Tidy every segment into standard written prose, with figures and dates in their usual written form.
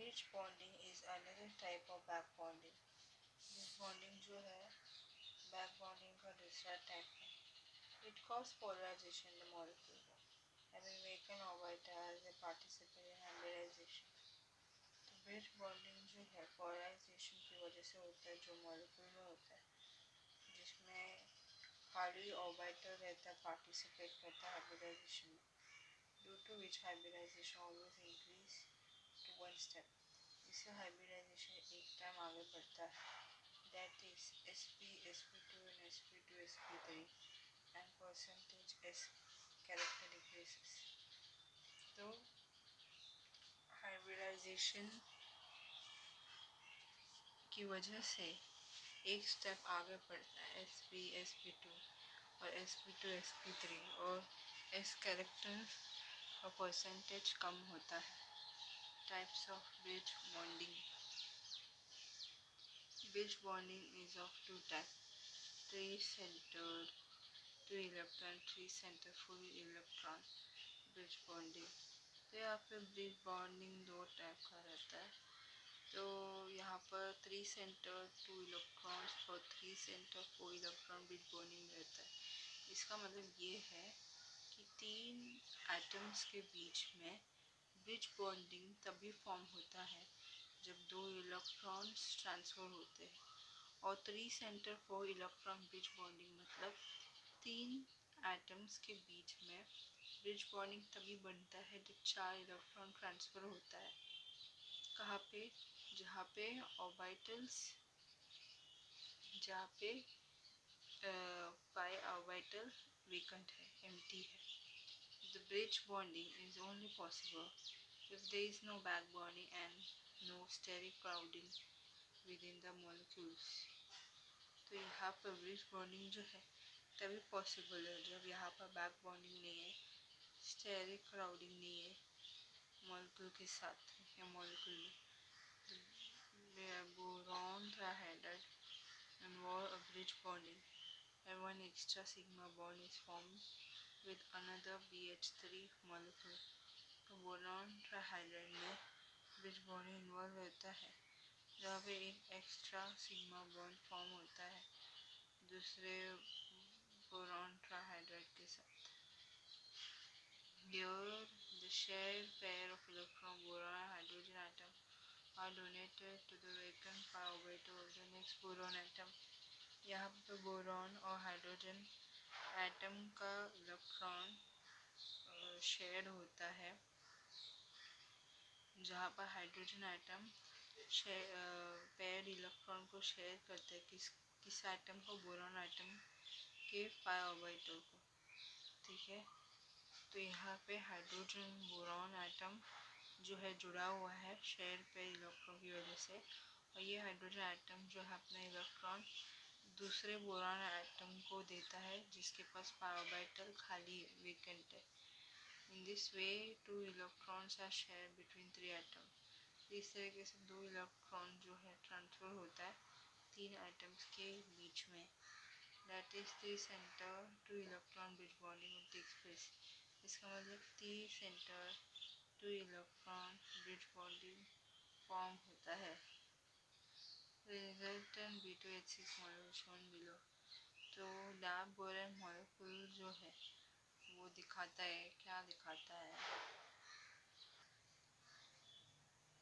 Bridge bonding is another type of back bonding. Bridge bonding जो है back bonding का दूसरा टाइप है। It cause polarization in the molecule having vacant orbitals they participate in hybridization। तो bridge bonding जो है polarisation की वजह से होता है जो मॉलिक्यूल में होता है, जिसमें खाली ऑर्बिटल रहता है, पार्टिसिपेट करता है हाइब्रिडाइजेशन में, due to which hybridization always increase to one step. इससे हाइब्रिडाइजेशन एक टाइम आगे बढ़ता है, that is sp sp2 and sp2 sp3 and percentage s character decreases। तो हाइब्रिडाइजेशन की वजह से एक स्टेप आगे बढ़ता है sp sp2 और sp2 sp3 और s कैरेक्टर का परसेंटेज कम होता है। Types of bridge bonding. Bridge bonding is of two type, 3 centered 2 electron 3 center full electron bridge bonding. तो यहाँ पे ब्रिज बॉन्डिंग दो टाइप का रहता है। तो यहाँ पर 3 सेंटर 2 इलेक्ट्रॉन्स और 3 सेंटर 4 इलेक्ट्रॉन ब्रिज बॉन्डिंग रहता है। इसका मतलब ये है कि 3 एटम्स के बीच में ब्रिज बॉन्डिंग तभी फॉर्म होता है जब 2 इलेक्ट्रॉन्स ट्रांसफ़र होते हैं, और 3 सेंटर 4 इलेक्ट्रॉन ब्रिज बॉन्डिंग मतलब 3 एटम्स के बीच में ब्रिज बॉन्डिंग तभी बनता है जब 4 इलेक्ट्रॉन ट्रांसफ़र होता है। कहाँ पे? जहाँ पे ऑर्बिटल्स, जहाँ पे पाई ऑर्बिटल वेकेंट है, एम्प्टी है। The bridge bonding is only possible if there is no back bonding and no steric crowding within the molecules। तो यहाँ पर ब्रिज बॉन्डिंग जो है तभी पॉसिबल है जब यहाँ पर बैक बॉन्डिंग नहीं है, स्टेरिक क्राउडिंग नहीं है मॉलिक्यूल के साथ या मॉलिक्यूल में। Boron trihydride involve a bridge bonding and one extra sigma bond is formed with another BH3 molecule। तो बोरॉन ट्राइहाइड्राइड में ब्रिज बॉन्डिंग इन्वॉल्व रहता है जहाँ पे एक एक्स्ट्रा सिग्मा बॉन्ड फॉर्म होता है दूसरे बोरॉन ट्राइहाइड्राइड के साथ। Here the shared pair of electron boron and hydrogen atom are donated to the vacant pi orbital of the next boron atom। यहाँ पे बोरॉन और हाइड्रोजन एटम का इलेक्ट्रॉन शेयर होता है, जहाँ पर हाइड्रोजन एटम पेयर इलेक्ट्रॉन को share करते हैं किस एटम को? बोरॉन एटम के पाई ऑर्बिटल को। ठीक है, तो यहाँ पे हाइड्रोजन बोरॉन एटम जो है जुड़ा हुआ है शेयर पेयर इलेक्ट्रॉन की वजह से, और ये हाइड्रोजन एटम जो है अपना इलेक्ट्रॉन दूसरे बोरॉन एटम को देता है जिसके पास पाई ऑर्बिटल खाली वेकेंट है। In this way, 2 electrons are shared between 3 atoms। इस तरीके से 2 इलेक्ट्रॉन जो है ट्रांसफर होता है 3 एटम्स के बीच में। That is 3 center 2 electron bridge bonding will takes place। इसका मतलब 3 centre 2 electron bridge bonding form होता है। Resultant B2H6 molecule shown below। तो डार्क बोरॉन मॉलिक्यूल जो है वो दिखाता है, क्या दिखाता है?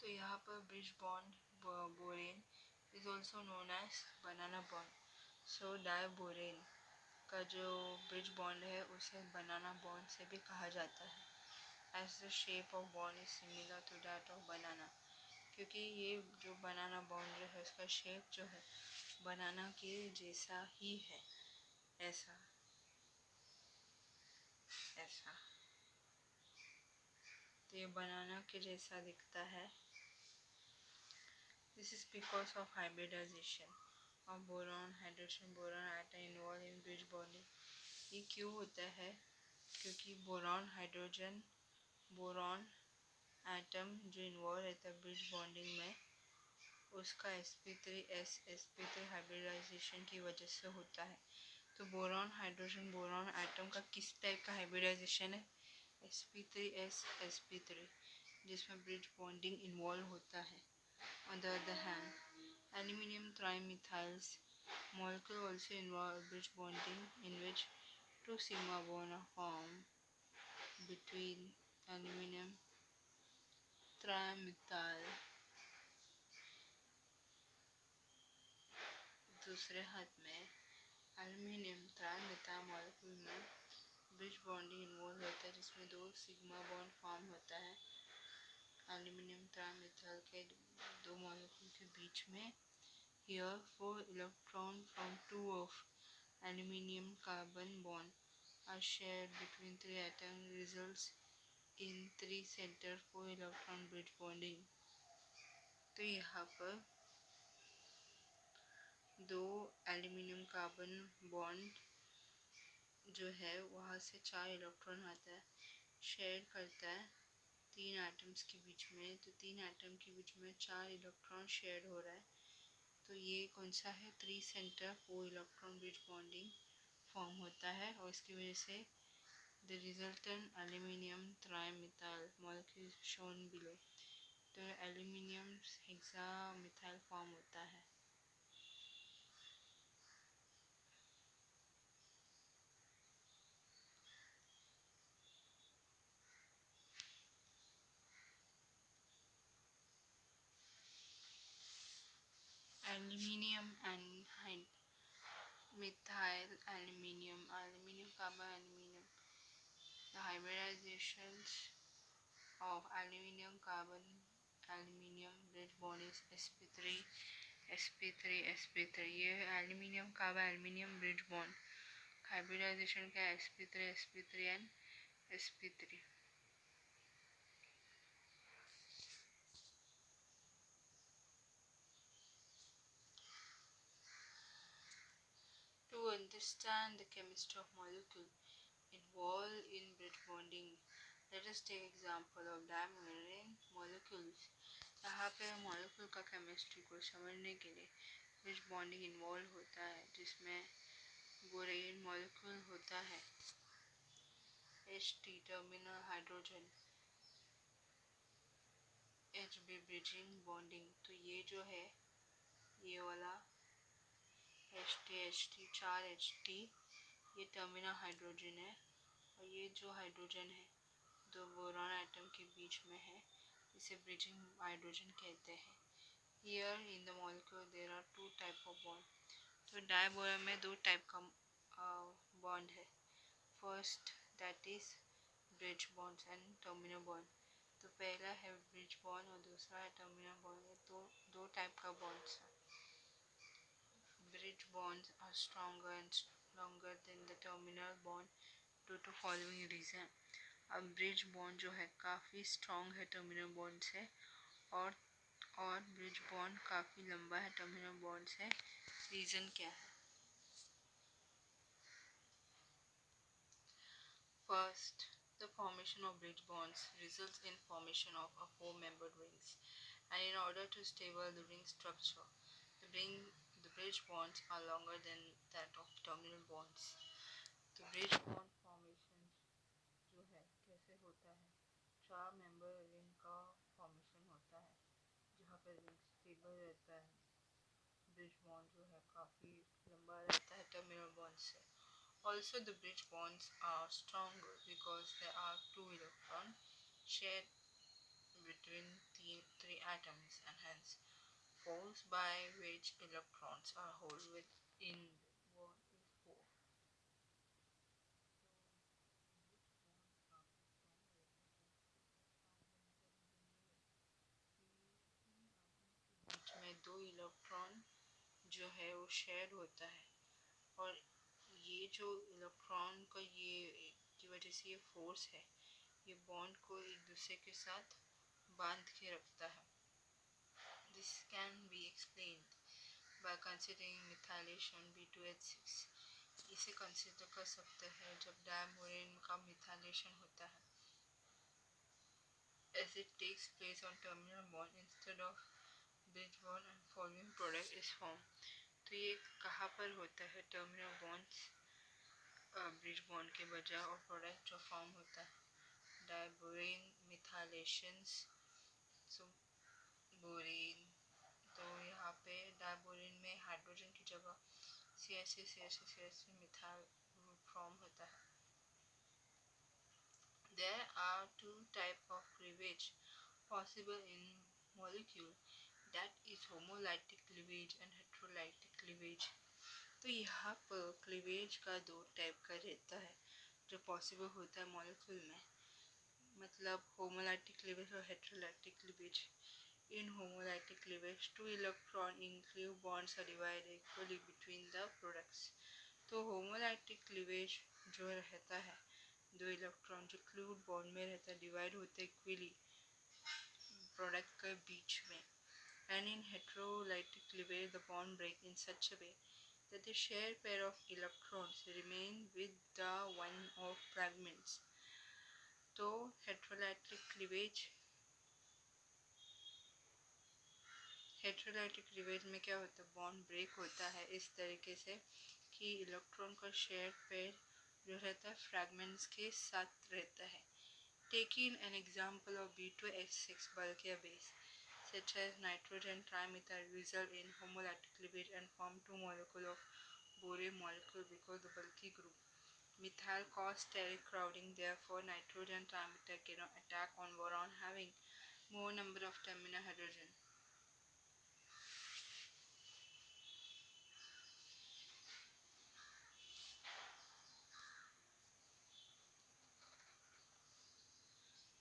तो यहाँ पर bridge bond borane is also known as banana bond. So diborane का जो ब्रिज बॉन्ड है उसे बनाना बॉन्ड से भी कहा जाता है। As the shape of bond is similar to that of banana, क्योंकि ये जो बनाना बॉन्ड जो है उसका शेप जो है बनाना के जैसा ही है, ऐसा ऐसा। तो ये बनाना के जैसा दिखता है। This is because of hybridization of boron hydrogen boron atom involved in bridge bonding। ये क्यों होता है? क्योंकि बोरॉन हाइड्रोजन बोरॉन एटम जो इन्वॉल्व रहता है ब्रिज बॉन्डिंग में उसका sp3 हाइब्रिडाइजेशन की वजह से होता है। तो बोरॉन हाइड्रोजन बोरॉन एटम का किस टाइप का हाइब्रिडाइजेशन है? sp3 sp3। जिसमें ब्रिज बॉन्डिंग इन्वॉल्व होता है. On the other hand, aluminum trimethyls molecule also involve bridge bonding in which two sigma bonds are formed between aluminum trimethyl. दूसरे हाथ में एल्यूमिनियम ट्राइमेथाइल मॉलिक्यूल में bridge bonding involve होता है जिसमें दो सिग्मा बॉन्ड फॉर्म होता है एल्यूमिनियम ट्राइमेथाइल के दो मॉलिक्यूल के बीच में. Here, 4 electrons from two of aluminum carbon bond are shared between three atoms results in 3 center 4 electron bridge bonding. तो यहाँ पर दो एल्यूमिनियम कार्बन बॉन्ड जो है वहाँ से 4 इलेक्ट्रॉन आता है, शेयर करता है 3 एटम्स के बीच में. तो 3 एटम के बीच में 4 इलेक्ट्रॉन शेयर हो रहा है. तो ये कौन सा है? 3 centre 4 electron bridge bonding form होता है और इसकी वजह से the resultant aluminium trimethyl molecule shown below. तो एल्यूमिनियम हेक्सामिथाइल फॉर्म होता है. Aluminium and methyl aluminum carbon aluminum. The hybridizations of aluminum carbon aluminum bridge bond is sp3 sp3 sp3. ये aluminium carbon aluminium bridge bond hybridisation का sp3 sp3 and sp3. To understand the chemistry of molecule involved in bridge bonding, let us take example of diamorphine molecules. यहाँ पे molecule का chemistry को समझने के लिए bridge bonding involve होता है जिसमें बोरेन मॉलिक्यूल होता है Ht terminal hydrogen Hb bridging bonding. तो ये जो है ये वाला Ht 4 Ht ये टर्मिनल हाइड्रोजन है और ये जो हाइड्रोजन है दो बोरॉन एटम के बीच में है, इसे ब्रिजिंग हाइड्रोजन कहते हैं. Here in the molecule there are two type of bond. तो डायबोरम में दो टाइप का बॉन्ड है. First that is bridge bond and terminal bond. तो पहला है ब्रिज बॉन्ड और दूसरा है टर्मिनल बॉन्ड. ये दो टाइप का बॉन्ड्स है. Bridge bonds are stronger and longer than the terminal bond due to following reason. अब ब्रिज बॉन्ड जो है काफ़ी स्ट्रॉन्ग है टर्मिनल बॉन्ड से और ब्रिज बॉन्ड काफ़ी लंबा है टर्मिनल बॉन्ड से. रीज़न क्या है? First, the formation of bridge bonds results in formation of a four-membered rings, and in order to stable the ring structure, the bridge bonds are longer than that of terminal bonds. तो bridge bond formation जो है कैसे होता है? 4 member ring का formation होता है जहाँ पर रिंग स्टेबल रहता है. ब्रिज बॉन्ड जो है काफ़ी लंबा रहता है टर्मिनल बॉन्ड से. Also, the bridge bonds are stronger because there are two electrons shared between three atoms and hence force by which electrons are held within one is 4. बीच में दो इलेक्ट्रॉन जो है वो शेयर होता है और ये जो इलेक्ट्रॉन का ये की वजह से ये फोर्स है ये बॉन्ड को एक दूसरे के साथ बांध के रखता है. This can be explained by considering methylation B2H6. इसे कंसिडर कर सकते हैं जब डायमोरेन का मिथाइलेशन होता है as it takes place on terminal bond instead of bridge bond and following product is formed. तो ये कहाँ पर होता है? टर्मिनल बॉन्ड्स ब्रिज बॉन्ड के बजाय और प्रोडक्ट जो फॉर्म होता है डायबोरेन मिथाइलेशंस सो बोरिन, तो यहाँ पे डायबोरिन में हाइड्रोजन की जगह CH3 मिथाइल ग्रुप फॉर्म होता है. There are two types of cleavage possible in molecule, that is homolytic cleavage and heterolytic cleavage. तो यहाँ पर क्लीवेज का दो टाइप का रहता है जो पॉसिबल होता है मॉलिक्यूल में, मतलब होमोलाइटिक क्लीवेज और हेटेरोलाइटिक cleavage. In homolytic cleavage, two electron include bonds are divided equally between the products. तो homolytic cleavage जो रहता है, दो इलेक्ट्रॉन जो क्लूड बॉन्ड में रहता है डिवाइड होते इक्वली प्रोडक्ट के बीच में. And in heterolytic cleavage, the bond break in such a way that the shared pair of electrons remain with the one of fragments. तो हेटेरोलाइटिक क्लीवेज में क्या होता है, बॉन्ड ब्रेक होता है इस तरीके से कि इलेक्ट्रॉन का शेयर पेयर जो रहता है फ्रैगमेंट्स के साथ रहता है. Taking an example of B2H6 bulky base such as nitrogen trimethyl result in homolytic cleavage and form two molecule of boron molecule because the bulky group methyl cause steric crowding. Therefore, nitrogen trimethyl cannot attack on boron having more number of terminal hydrogen.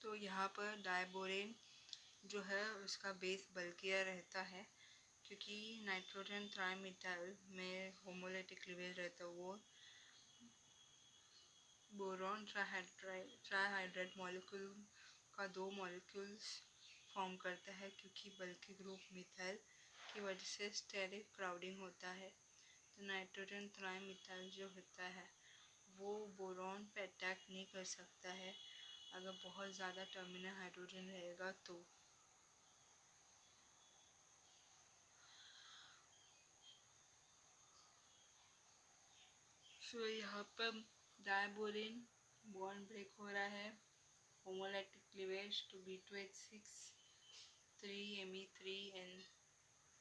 तो यहाँ पर diborane जो है उसका base बल्किया रहता है क्योंकि nitrogen trimethyl में होमोलाइटिक क्लीवेज रहता है, वो बोरॉन ट्राइहाइड्रेट मॉलिक्यूल का दो मॉलिक्यूल्स फॉर्म करता है क्योंकि बल्कि ग्रुप मिथाइल की वजह से स्टेरिक क्राउडिंग होता है. तो नाइट्रोजन ट्राइमिथाइल जो होता है वो बोरॉन पे अटैक नहीं कर सकता है अगर बहुत ज़्यादा टर्मिनल हाइड्रोजन रहेगा तो. सो यहाँ पर डायबोरिन बॉन्ड ब्रेक हो रहा है, homolytic cleavage to B2H6 3Me3 and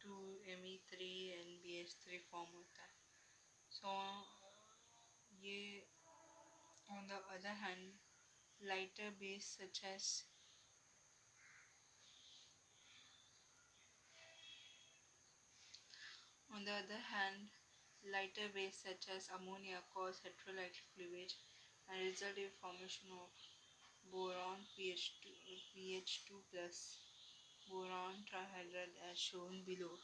2Me3 and BH3 form होता है. सो ये on the other hand lighter base such as lighter base such as ammonia cause heterolytic cleavage and result in formation of boron PH2 plus boron trihydride as shown below.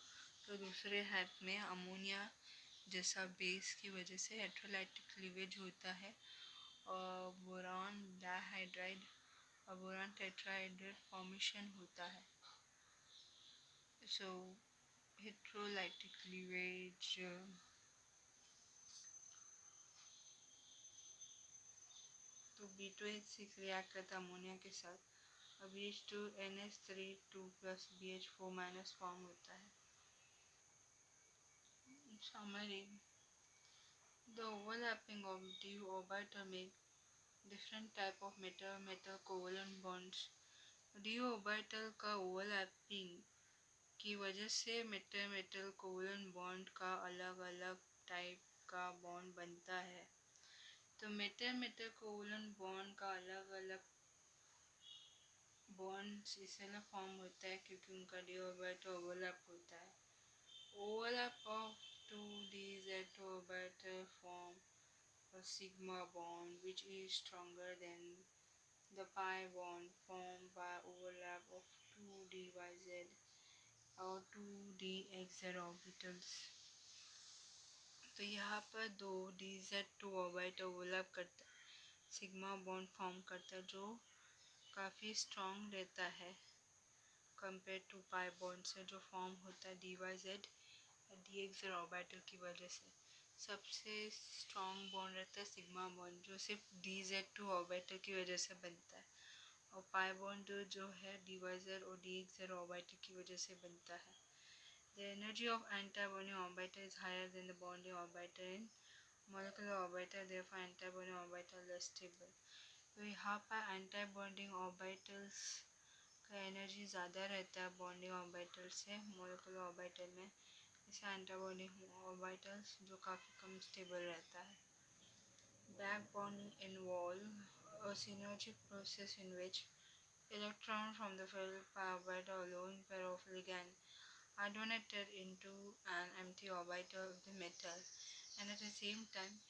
तो दूसरे हाथ में ammonia जैसा base की वजह से हेटेरोलाइटिक cleavage होता है और बोरॉन डाइहाइड्राइड और बोरॉन टेट्राहाइड्राइड फॉर्मेशन होता है. सो हेटेरोलाइटिक क्लीवेज तो B2H6 रिएक्ट करता है अमोनिया के साथ और BH2NH3 2 plus BH4 minus form होता है. Summary: the overlapping of d orbital make different type of metal covalent bonds. d orbital का overlapping की वजह से मेटल कोवलेंट बॉन्ड का अलग अलग टाइप का बॉन्ड बनता है. तो मेटल कोवलेंट बॉन्ड का अलग अलग बॉन्ड इसलिए फॉर्म होता है क्योंकि उनका d orbital ओवरलैप होता है. Overlap of two these orbital form a sigma bond which is stronger than the pi bond formed by overlap of two DYZ और 2DXZ ऑर्बिटल्स. तो यहाँ पर दो DZ2 ऑर्बिटल ओवरलैप करता है, सिग्मा बॉन्ड फॉर्म करता है जो काफ़ी स्ट्रॉन्ग रहता है कंपेयर टू पाई बॉन्ड से जो फॉर्म होता है DYZ और DXZ ऑर्बिटल की वजह से. सबसे स्ट्रॉन्ग बॉन्ड रहता है सिग्मा बॉन्ड जो सिर्फ DZ2 ऑर्बिटल की वजह से बनता है और पाई बॉन्ड जो है DYZ और DXZ ऑर्बिटल की वजह से बनता है. The energy of antibonding orbital is higher than the bonding orbital in molecular orbital, therefore antibonding orbital less stable. तो यहाँ पर antibonding orbitals का एनर्जी ज़्यादा रहता है बॉन्डिंग ऑर्बिटल से मोलिकुलर ऑर्बिटल में, जैसे एंटी ऑर्बिटल्स जो काफ़ी कम स्टेबल रहता है। Back bonding involve a synergic process in which electrons from the filled pi orbital or lone pair of ligand are donated into an empty orbital of the metal, and at the same time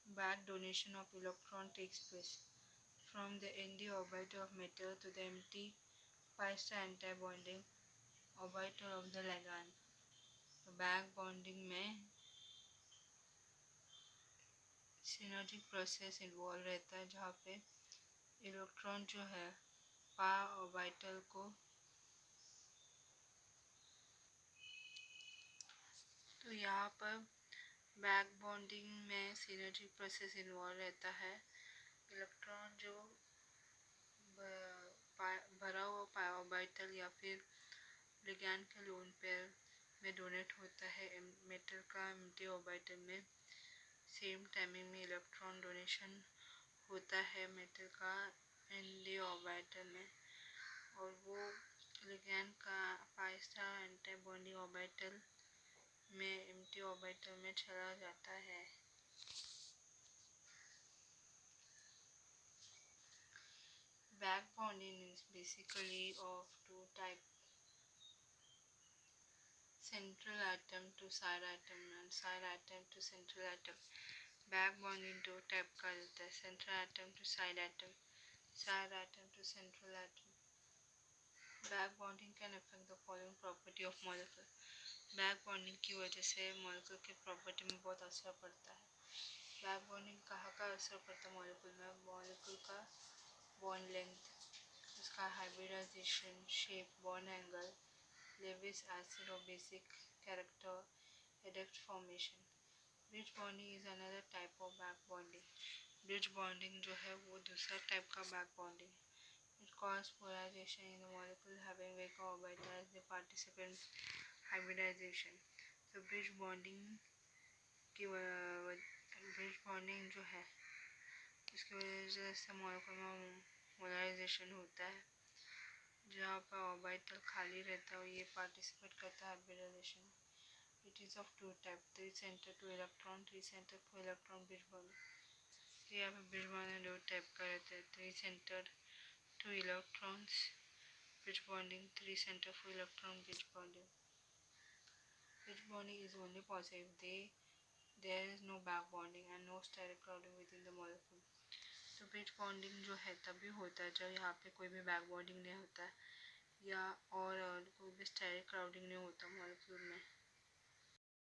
back donation of electron takes place from the empty orbital of metal to the empty pi star anti-bonding orbital of the ligand। तो back bonding में synergic process involve रहता है जहाँ पे electron जो है पा orbital को, तो यहाँ पर बैक बॉन्डिंग में सिनर्जिक प्रोसेस इन्वॉल्व रहता है। इलेक्ट्रॉन जो भरा हुआ पा ऑर्बिटल या फिर लिगैंड के लोन पेयर में डोनेट होता है मेटल का एम्प्टी ऑर्बिटल में। सेम टाइमिंग में इलेक्ट्रॉन डोनेशन होता है मेटल का एनडी ऑर्बिटल में, और वो लिगैंड का pi star anti bonding orbital में एम्प्टी ऑर्बिटल में चला जाता है। Back bonding is basically of two type, central atom to side atom and side atom to central atom। Back bonding दो टाइप का रहता है, central atom to side atom, side atom to central atom. Back bonding can affect the following property of molecule. Back bonding की वजह से molecule की property में बहुत असर पड़ता है। बैक बॉन्डिंग कहाँ का असर पड़ता है मॉलिक्यूल में? मॉलिक्यूल का बॉन्ड लेंथ, उसका hybridization, shape, bond angle, Lewis acid और basic character, adduct formation. Bridge bonding is another type of back bonding. Bridge bonding जो है वो दूसरा टाइप का back bonding. It cause polarization in the molecule having weaker orbital as the participant hybridization। तो bridge bonding जो है इसकी वजह से मॉलिक्यूल में पोलराइजेशन होता है, जहाँ पर ऑर्बिटल खाली रहता है ये पार्टिसिपेट करता है hybridisation. It is of two type, 3 centre two electron, 3 centre two electron bridge bonding. यहाँ पे ब्रिज बॉन्डिंग दो टाइप का रहता है, 3 centre two electrons bridge bonding, 3 centre for electron bridge bonding. Bridge bonding is only possible if there is no back bonding and no steric crowding within the molecule। तो bridge bonding जो है तभी होता है जब यहाँ पे कोई भी बैक बॉन्डिंग नहीं होता है या और कोई भी स्टेरिक क्राउडिंग नहीं होता मॉलिक्यूल में।